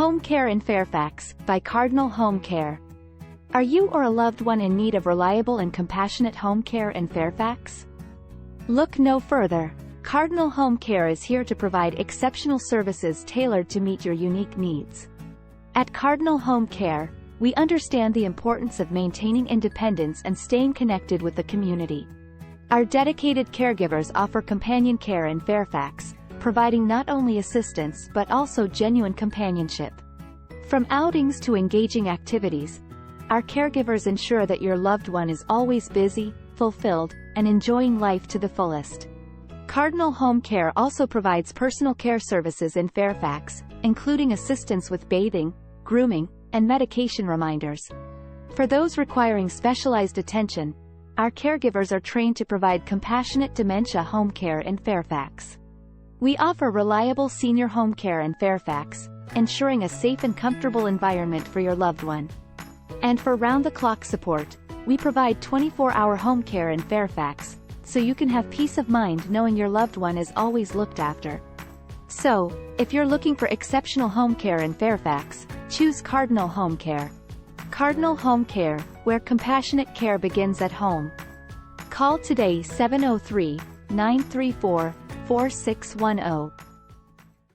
Home Care in Fairfax, by Cardinal Home Care. Are you or a loved one in need of reliable and compassionate home care in Fairfax? Look no further. Cardinal Home Care is here to provide exceptional services tailored to meet your unique needs. At Cardinal Home Care, we understand the importance of maintaining independence and staying connected with the community. Our dedicated caregivers offer companion care in Fairfax, providing not only assistance but also genuine companionship. From outings to engaging activities, our caregivers ensure that your loved one is always busy, fulfilled, and enjoying life to the fullest. Cardinal Home Care also provides personal care services in Fairfax, including assistance with bathing, grooming, and medication reminders. For those requiring specialized attention, our caregivers are trained to provide compassionate dementia home care in Fairfax. We offer reliable senior home care in Fairfax, ensuring a safe and comfortable environment for your loved one. And for round-the-clock support, we provide 24-hour home care in Fairfax, so you can have peace of mind knowing your loved one is always looked after. So, if you're looking for exceptional home care in Fairfax, choose Cardinal Home Care. Cardinal Home Care, where compassionate care begins at home. Call today 703-934-4610.